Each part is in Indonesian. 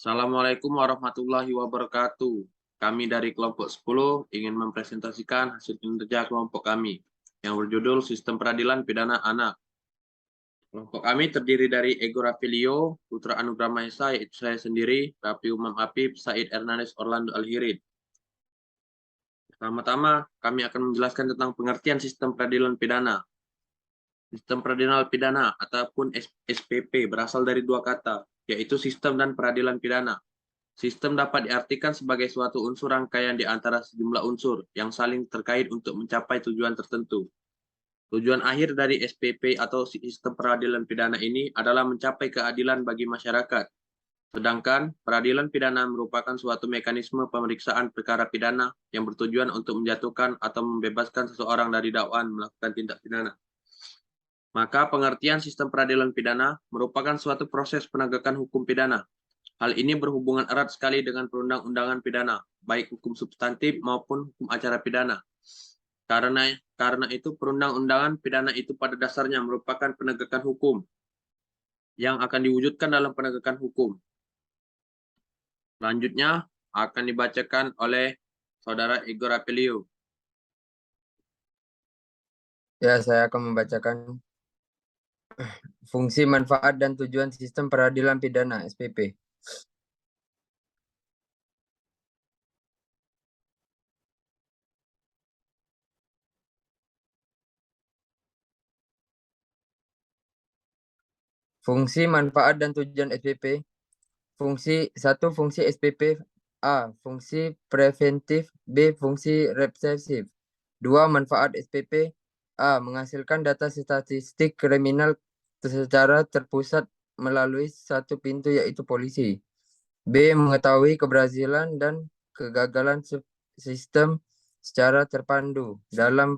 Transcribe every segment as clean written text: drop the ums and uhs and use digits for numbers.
Assalamualaikum warahmatullahi wabarakatuh. Kami dari kelompok 10 ingin mempresentasikan hasil kinerja kelompok kami yang berjudul Sistem Peradilan Pidana Anak. Kelompok kami terdiri dari Ego Rafilio, Putra Anugrah Mahesa, yaitu saya sendiri, Rapi Umam Apip, Said Hernandez Orlando Alhirid. Pertama-tama, kami akan menjelaskan tentang pengertian sistem peradilan pidana. Sistem peradilan pidana ataupun SPP berasal dari dua kata, yaitu sistem dan peradilan pidana. Sistem dapat diartikan sebagai suatu unsur rangkaian di antara sejumlah unsur yang saling terkait untuk mencapai tujuan tertentu. Tujuan akhir dari SPP atau sistem peradilan pidana ini adalah mencapai keadilan bagi masyarakat. Sedangkan peradilan pidana merupakan suatu mekanisme pemeriksaan perkara pidana yang bertujuan untuk menjatuhkan atau membebaskan seseorang dari dakwaan melakukan tindak pidana. Maka pengertian sistem peradilan pidana merupakan suatu proses penegakan hukum pidana. Hal ini berhubungan erat sekali dengan perundang-undangan pidana, baik hukum substantif maupun hukum acara pidana. Karena itu perundang-undangan pidana itu pada dasarnya merupakan penegakan hukum yang akan diwujudkan dalam penegakan hukum. Selanjutnya akan dibacakan oleh Saudara Igor Apelio. Ya, saya akan membacakan fungsi, manfaat, dan tujuan sistem peradilan pidana SPP. Fungsi, manfaat, dan tujuan SPP. Fungsi SPP A. Fungsi preventif. B. Fungsi represif. 2. Manfaat SPP A. Menghasilkan data statistik kriminal secara terpusat melalui satu pintu, yaitu polisi. B. Mengetahui keberhasilan dan kegagalan sistem secara terpandu dalam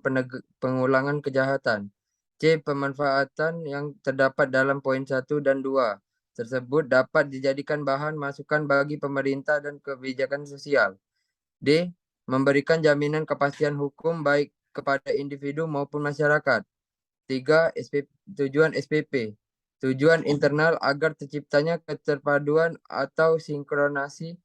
pengulangan kejahatan. C. Pemanfaatan yang terdapat dalam poin 1 dan 2 tersebut dapat dijadikan bahan masukan bagi pemerintah dan kebijakan sosial. D. Memberikan jaminan kepastian hukum baik kepada individu maupun masyarakat. 3. Tujuan SPP. Tujuan internal agar terciptanya keterpaduan atau sinkronasi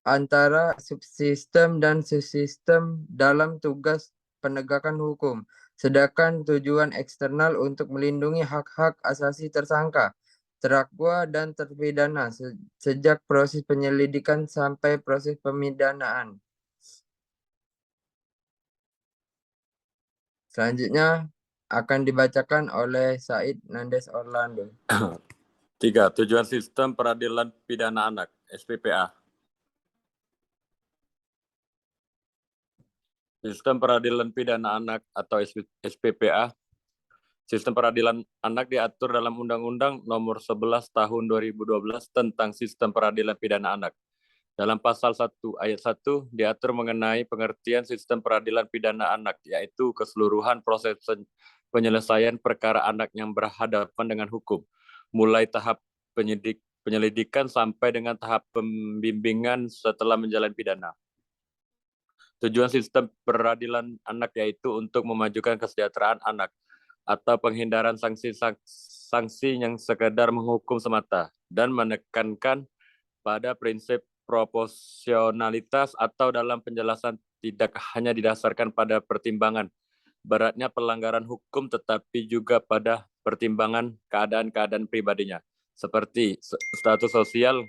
antara subsistem dan subsistem dalam tugas penegakan hukum. Sedangkan tujuan eksternal untuk melindungi hak-hak asasi tersangka, terdakwa, dan terpidana sejak proses penyelidikan sampai proses pemidanaan. Selanjutnya akan dibacakan oleh Said Hernandez Orlando. 3. Tujuan sistem peradilan pidana anak SPPA. Sistem peradilan pidana anak atau SPPA. Sistem peradilan anak diatur dalam Undang-Undang Nomor 11 Tahun 2012 tentang Sistem Peradilan Pidana Anak. Dalam pasal 1 ayat 1 diatur mengenai pengertian sistem peradilan pidana anak, yaitu keseluruhan proses penyelesaian perkara anak yang berhadapan dengan hukum, mulai tahap penyelidikan sampai dengan tahap pembimbingan setelah menjalani pidana. Tujuan sistem peradilan anak yaitu untuk memajukan kesejahteraan anak atau penghindaran sanksi yang sekedar menghukum semata dan menekankan pada prinsip proporsionalitas atau dalam penjelasan tidak hanya didasarkan pada pertimbangan beratnya pelanggaran hukum tetapi juga pada pertimbangan keadaan-keadaan pribadinya seperti status sosial,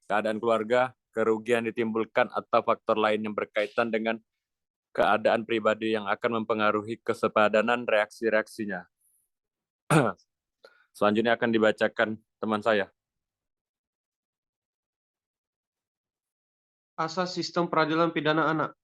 keadaan keluarga, kerugian ditimbulkan atau faktor lain yang berkaitan dengan keadaan pribadi yang akan mempengaruhi kesepadanan reaksi-reaksinya. Selanjutnya akan dibacakan teman saya. Asas sistem peradilan pidana anak.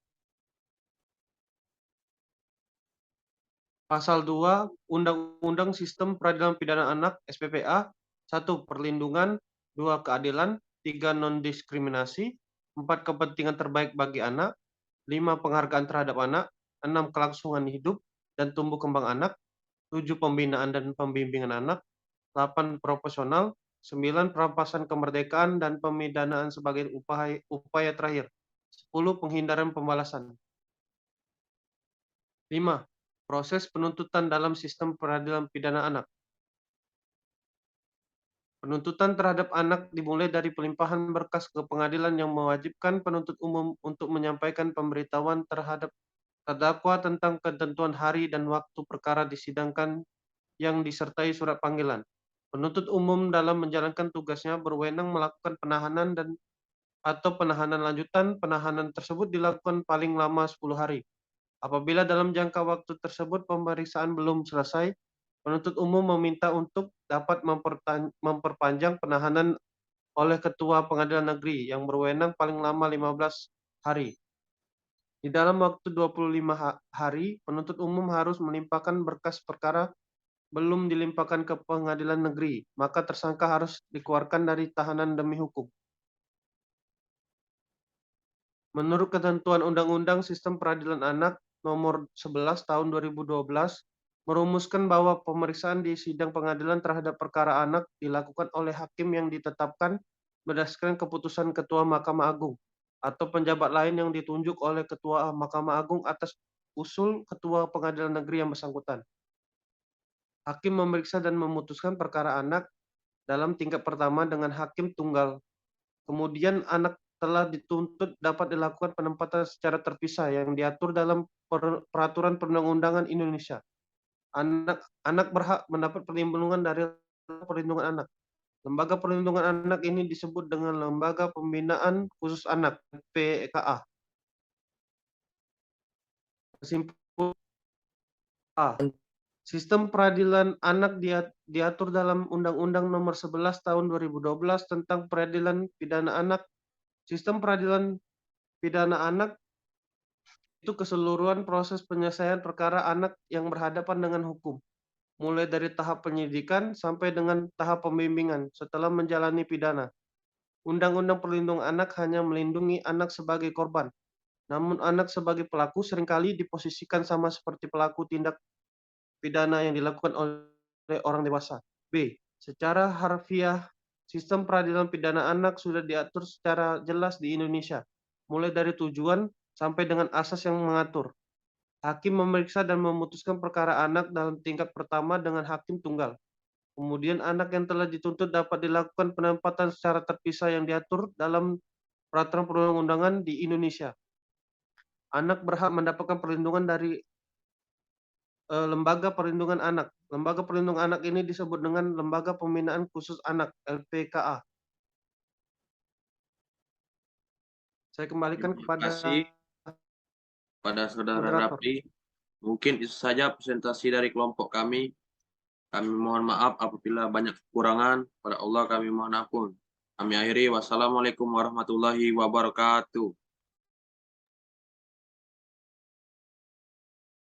Pasal 2 Undang-Undang Sistem Peradilan Pidana Anak SPPA. 1. Perlindungan. 2. Keadilan. 3. Non-diskriminasi. 4. Kepentingan terbaik bagi anak. 5. Penghargaan terhadap anak. 6. Kelangsungan hidup dan tumbuh kembang anak. 7. Pembinaan dan pembimbingan anak. 8. Proporsional. 9. Perampasan kemerdekaan dan pemidanaan sebagai upaya terakhir. 10. Penghindaran pembalasan. 5. Proses penuntutan dalam sistem peradilan pidana anak. Penuntutan terhadap anak dimulai dari pelimpahan berkas ke pengadilan yang mewajibkan penuntut umum untuk menyampaikan pemberitahuan terhadap terdakwa tentang ketentuan hari dan waktu perkara disidangkan yang disertai surat panggilan. Penuntut umum dalam menjalankan tugasnya berwenang melakukan penahanan dan atau penahanan lanjutan. Penahanan tersebut dilakukan paling lama 10 hari. Apabila dalam jangka waktu tersebut pemeriksaan belum selesai, penuntut umum meminta untuk dapat memperpanjang penahanan oleh Ketua Pengadilan Negeri yang berwenang paling lama 15 hari. Di dalam waktu 25 hari, penuntut umum harus melimpahkan berkas perkara belum dilimpahkan ke pengadilan negeri, maka tersangka harus dikeluarkan dari tahanan demi hukum. Menurut ketentuan Undang-Undang Sistem Peradilan Anak Nomor 11 Tahun 2012, merumuskan bahwa pemeriksaan di sidang pengadilan terhadap perkara anak dilakukan oleh hakim yang ditetapkan berdasarkan keputusan Ketua Mahkamah Agung atau penjabat lain yang ditunjuk oleh Ketua Mahkamah Agung atas usul Ketua Pengadilan Negeri yang bersangkutan. Hakim memeriksa dan memutuskan perkara anak dalam tingkat pertama dengan hakim tunggal. Kemudian anak telah dituntut dapat dilakukan penempatan secara terpisah yang diatur dalam Peraturan Perundang-undangan Indonesia. Anak berhak mendapat perlindungan dari perlindungan anak. Lembaga perlindungan anak ini disebut dengan Lembaga Pembinaan Khusus Anak (LPKA). Kesimpulan A. Sistem peradilan anak diatur dalam Undang-Undang Nomor 11 Tahun 2012 tentang Peradilan Pidana Anak. Sistem peradilan pidana anak itu keseluruhan proses penyelesaian perkara anak yang berhadapan dengan hukum, mulai dari tahap penyidikan sampai dengan tahap pembimbingan setelah menjalani pidana. Undang-Undang Perlindungan Anak hanya melindungi anak sebagai korban, namun anak sebagai pelaku seringkali diposisikan sama seperti pelaku tindak pidana yang dilakukan oleh orang dewasa. B. Secara harfiah, sistem peradilan pidana anak sudah diatur secara jelas di Indonesia, mulai dari tujuan sampai dengan asas yang mengatur. Hakim memeriksa dan memutuskan perkara anak dalam tingkat pertama dengan hakim tunggal. Kemudian anak yang telah dituntut dapat dilakukan penempatan secara terpisah yang diatur dalam Peraturan Perundang-undangan di Indonesia. Anak berhak mendapatkan perlindungan dari Lembaga Perlindungan Anak. Lembaga Perlindungan Anak ini disebut dengan Lembaga Pembinaan Khusus Anak (LPKA). Saya kembalikan Terima kepada kasih pada Saudara moderator. Rapli. Mungkin itu saja presentasi dari kelompok kami. Kami mohon maaf apabila banyak kekurangan. Pada Allah kami mohon ampun. Kami akhiri. Wassalamualaikum warahmatullahi wabarakatuh.